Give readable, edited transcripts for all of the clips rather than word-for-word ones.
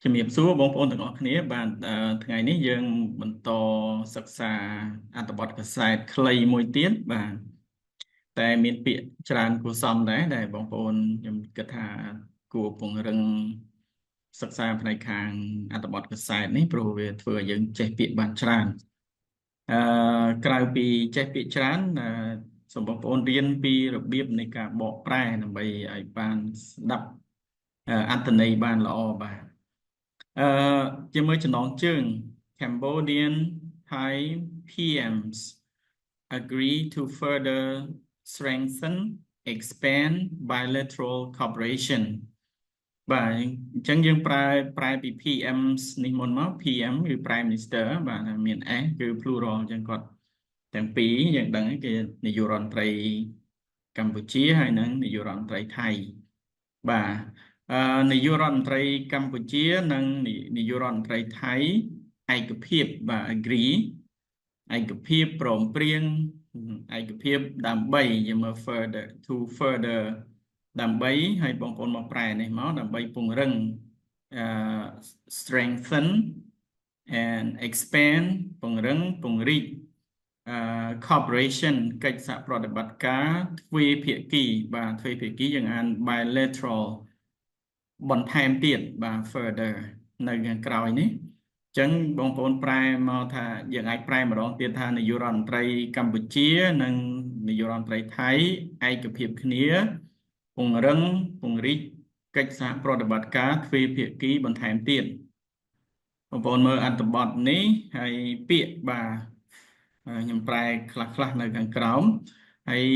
ជំរាបសួរបងប្អូនទាំងអស់គ្នាបាទថ្ងៃនេះយើងបន្តសិក្សាអត្ថបទកាសែតខ្លីមួយទៀតបាទតែមានពាក្យច្រើនគួរសមដែរបងប្អូនខ្ញុំគិតថាគួរពង្រឹងសិក្សាផ្នែកខាងអត្ថបទកាសែតនេះព្រោះវាធ្វើឲ្យយើងចេះពាក្យបានច្រើនអឺក្រៅពីចេះពាក្យច្រើនសូមបងប្អូនរៀនពីរបៀបនៃការបកប្រែដើម្បីឲ្យបានស្ដាប់អត្ថន័យបានល្អបាទជាមើលចំណងជើង Cambodian Thai PMs agree to further strengthen expand bilateral cooperation បាទអញ្ចឹងយើងប្រែពី PMs នេះមុនមក PM គឺ Prime Minister បាទមាន S គឺ plural អញ្ចឹងគាត់ទាំងពីរយើងដឹងគេនាយករដ្ឋមន្ត្រីកម្ពុជាហើយនិងនាយករដ្ឋមន្ត្រីថៃបាទនាយករដ្ឋមន្ត្រីកម្ពុជានិងនាយករដ្ឋមន្ត្រីថៃឯកភាពបាទ agree ឯកភាពព្រមព្រៀងឯកភាពដើម្បីយើងមើល further to further ដើម្បីឲ្យបងប្អូនមកប្រែនេះមកដើម្បីពង្រឹងstrengthen and expand ពង្រឹងពង្រីកcooperation កិច្ចសហប្រតិបត្តិការទ្វេភាគីបាទទ្វេភាគីយើងអាន bilateral បន្ថែមទៀតបាទ further នៅខាងក្រោយនេះអញ្ចឹងបងប្អូនប្រែមកថាយើងអាចប្រែម្ដងទៀតថានាយករដ្ឋមន្ត្រីកម្ពុជានិងនាយករដ្ឋមន្ត្រីថៃឯកភាពគ្នាពង្រឹងពង្រីកកិច្ចសហប្រតិបត្តិការទ្វេភាគីបន្ថែមទៀតបងប្អូនមើលអត្ថបទនេះហើយពាក្យបាទខ្ញុំប្រែខ្លះនៅខាងក្រោមហើយ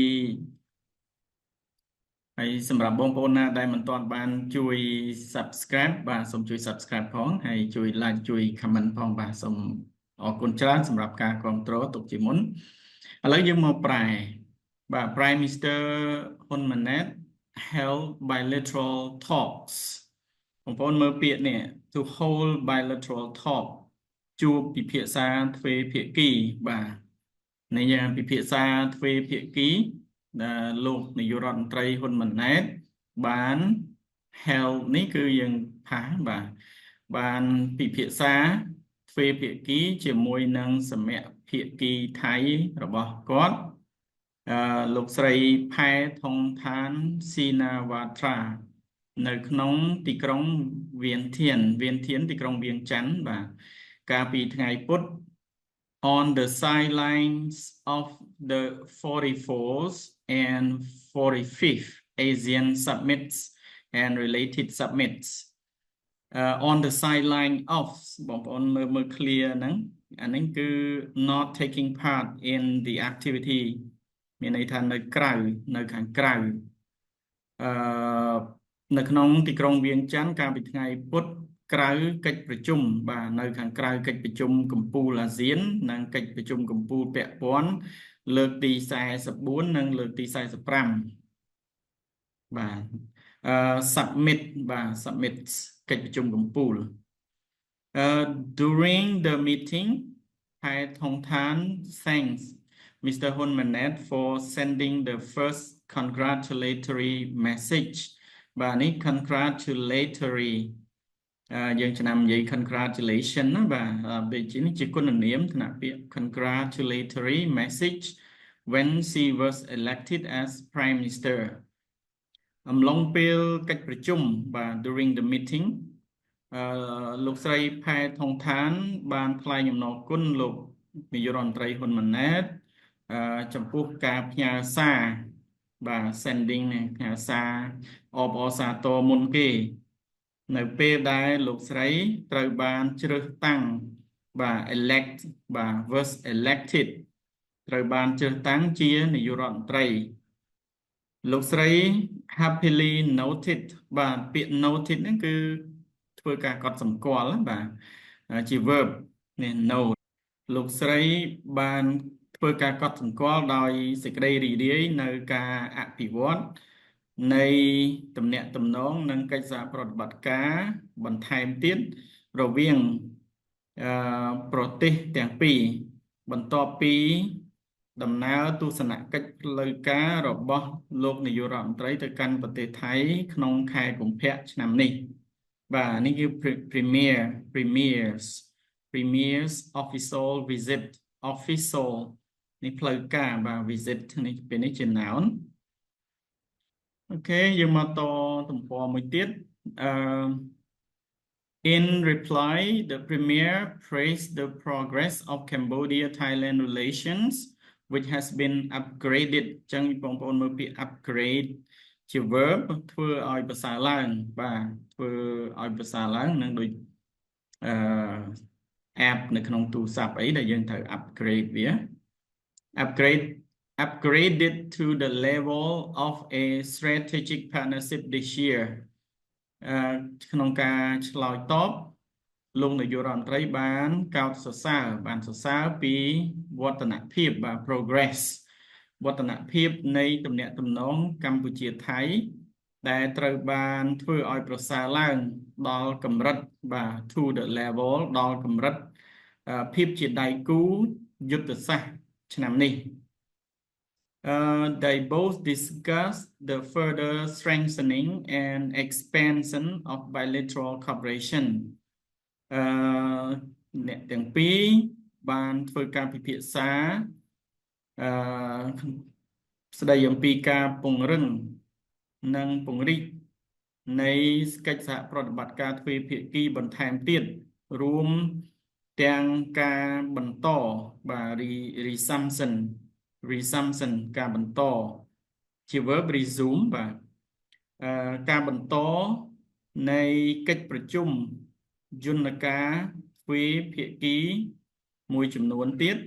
សម្រាប់បងប្អូនណាដែលមិនទាន់បានជួយ subscribe បាទសូមជួយ subscribe ផងហើយជួយ like ជួយ comment ផងបាទសូមអរគុណច្រើនសម្រាប់ការគាំទ្រទុកជាមុនឥឡូវយើងមកប្រែបាទ Prime Minister ហ៊ុនម៉ាណែត held bilateral talks បងប្អូនមើលពាក្យនេះ to hold bilateral talk ជួបពិភាក្សាទ្វេភាគីបាទនេះយ៉ាងពិភាក្សាទ្វេភាគីលោកនាយករដ្ឋមន្ត្រីហ៊ុនម៉ាណែតបាន held នេះគឺយើងផាសបាទបានពិភាក្សាទ្វេភាគីជាមួយនឹងសមាភាគីថៃរបស់គាត់លោកស្រីផែថុងឋានស៊ីណាវ៉ាត្រានៅក្នុងទីក្រុងវៀនធានទីក្រុងវៀងច័ន្ទបាទកាលពីថ្ងៃពុធ on the sidelines of the 44th and 45th ASEAN summits and related summits on the sideline of បងប្អូនមើល clear ហ្នឹងអានេះគឺ not taking part in the activity មានន័យថានៅក្រៅនៅខាងក្រៅនៅក្នុងទីក្រុងវៀងច័ន្ទកាលពីថ្ងៃពុធក្រៅកិច្ចប្រជុំបាទនៅខាងក្រៅកិច្ចប្រជុំកំពូលអាស៊ាននិងកិច្ចប្រជុំកំពូលពាក់ព័ន្ធលើកទី44និងលើកទី45បាទ submit បាទ submit កិច្ចប្រជុំកំពូលduring the meeting ផែថុងឋាន thanks Mr. Hun Manet for sending the first congratulatory message បាទនេះ congratulatory យើងចំណាំនិយាយ congratulation ណាបាទពេលនេះជាគុណនាមថ្នាក់ពាក្យ congratulatory message when she was elected as prime minister អំឡុងពេលកិច្ចប្រជុំបាទ during the meeting លោកស្រីផែថុងឋានបានថ្លែងអំណរគុណលោកនាយករដ្ឋមន្ត្រីហ៊ុនម៉ាណែតចំពោះការផ្ញើសារបាទ sending ផ្ញើសារអបអរសាទរមុនគេនៅពេលដែលលោកស្រីត្រូវបានជ្រើសតាំងបាទ elect បាទ was elected ត្រូវបានជ្រើសតាំងជានាយករដ្ឋមន្ត្រីលោកស្រី happily noted បាទពាក្យ noted ហ្នឹងគឺធ្វើការកត់សម្គាល់បាទជា verb នេះ note លោកស្រីបានធ្វើការកត់សម្គាល់ដោយសេចក្តីរីករាយនៅការអភិវឌ្ឍនៃទំនាក់ទំនងនិងកិច្ចសហប្រតិបត្តិការបន្ថែមទៀតរវាងប្រទេសទាំងពីរបន្ទាប់ពីដំណើរទស្សនកិច្ចផ្លូវការរបស់លោកនាយករដ្ឋមន្ត្រីទៅកាន់ប្រទេសថៃក្នុងខែកុម្ភៈឆ្នាំនេះ và nàyคือ premiers official visit official នេះផ្លូវការបាទ visit នេះពេលនេះជា noun អូខេយើងមកតទំព័រមួយទៀតIn reply, the Premier praised the progress of Cambodia-Thailand relations, which has been upgraded. ចឹងបងប្អូនមើលពាក្យ upgrade ជា verb ធ្វើឲ្យប្រសើរឡើងបាទធ្វើឲ្យប្រសើរឡើងនឹងដូចapp នៅក្នុងទូរស័ព្ទអីដែលយើងត្រូវ upgrade វា upgraded to the level of a strategic partnership this year ក្នុងការឆ្លើយតបលោកនាយករដ្ឋមន្ត្រីបានកោតសរសើរពីវឌ្ឍនភាពបាទ progress វឌ្ឍនភាពនៃទំនាក់ទំនងកម្ពុជាថៃដែលត្រូវបានធ្វើឲ្យប្រសើរឡើងដល់កម្រិតបាទ to the level ដល់កម្រិតភាពជាដៃគូយុទ្ធសាស្ត្រឆ្នាំនេះThey both discussed the further strengthening and expansion of bilateral cooperation. អ្នកទាំងពីរបានធ្វើការពិភាក្សាស្ដីអំពីការពង្រឹងនិងពង្រីកនៃកិច្ចសហប្រតិបត្តិការទ្វេភាគីបន្ថែមទៀតរួមទាំងការបន្តបាទ resumption ការបន្តជា verb resume បាទការបន្តនៃកិច្ចប្រជុំយន្តការទ្វេភាគីមួយចំនួនទៀត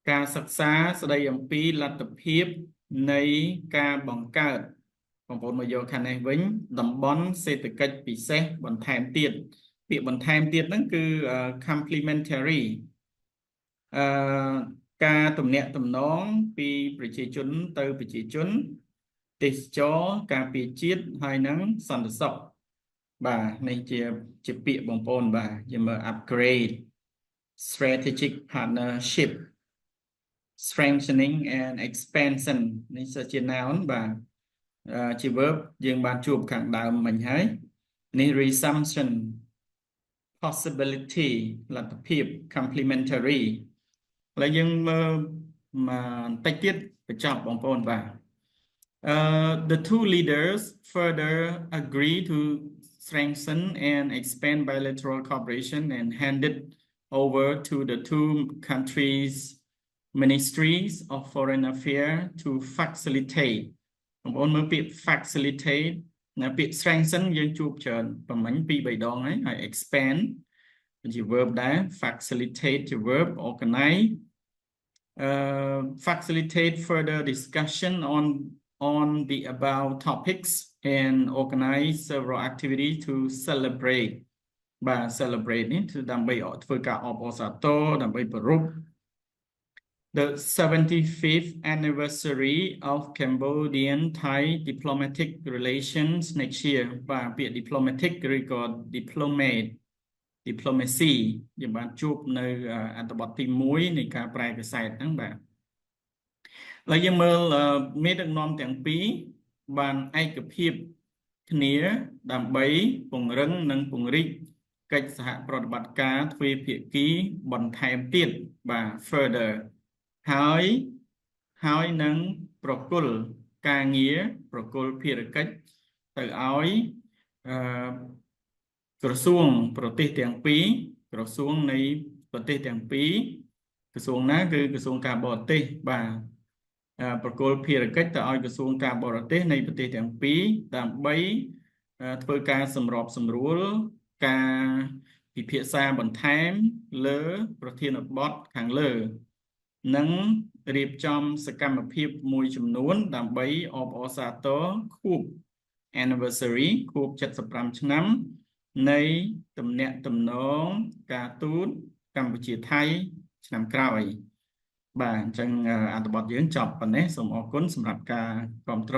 ការសិក្សាស្ដីអំពីលទ្ធភាពនៃការបង្កើតបងប្អូនមកយកខាងនេះវិញតំបន់សេដ្ឋកិច្ចពិសេសបន្ថែមទៀតពាក្យបន្ថែមទៀតហ្នឹងគឺ complementary ការទំនាក់ទំនងពីប្រជាជនទៅប្រជាជនទេសចរការពារជាតិហើយនឹងសន្តិសុខបាទនេះជាពាក្យបងប្អូនបាទយើងមើល upgrade strategic partnership strengthening and expansion នេះជា noun បាទជា verb យើងបានជួបខាងដើមមិញហើយនេះ resumption possibility លទ្ធភាព complementary ឥឡូវយើងមើលបន្តិចទៀតបញ្ចប់បងប្អូនបាទThe two leaders further agree to strengthen and expand bilateral cooperation and handed over to the two countries' ministries of foreign affairs to facilitate បងប្អូនមើលពាក្យ facilitate ណាពាក្យ strengthen យើងជួបច្រើនប្រហែល 2-3 ដងហើយ expand ជា verb ដែរ facilitate ជា verb organize facilitate further discussion on the above topics and organize several activities to celebrate បាទ celebrate នេះគឺដើម្បីធ្វើការអបអរសាទរដើម្បីប្រារព្ធ The 75th anniversary of Cambodian Thai diplomatic relations next year បាទពាក្យ diplomatic ឬក៏ diplomacy យើងបានជួបនៅអត្ថបទទី1នៃការប្រែភាសាហ្នឹងបាទហើយយើងមើលមេដឹកនាំទាំងពីរបានឯកភាពគ្នាដើម្បីពង្រឹងនិងពង្រីកកិច្ចសហប្រតិបត្តិការទ្វេភាគីបន្ថែមទៀតបាទ further ហើយនឹងប្រគល់ការងារប្រគល់ភារកិច្ចទៅឲ្យក្រសួងប្រទេសទាំងពីរក្រសួងនៃប្រទេសទាំងពីរក្រសួងណាគឺក្រសួងការបរទេសបាទប្រគល់ភារកិច្ចទៅឲ្យក្រសួងការបរទេសនៃប្រទេសទាំងពីរដើម្បីធ្វើការសម្របសម្រួលការពិភាក្សាបន្ថែមលើប្រធានបទខាងលើនិងរៀបចំសកម្មភាពមួយចំនួនដើម្បីអបអរសាទរខួប anniversary ខួប75ឆ្នាំនៃទំនាក់ទំនងការទូតកម្ពុជាថៃឆ្នាំក្រោយបាទអញ្ចឹងអត្ថបទយើងចប់ប៉ុណ្ណេះសូមអរគុណសម្រាប់ការគាំទ្រ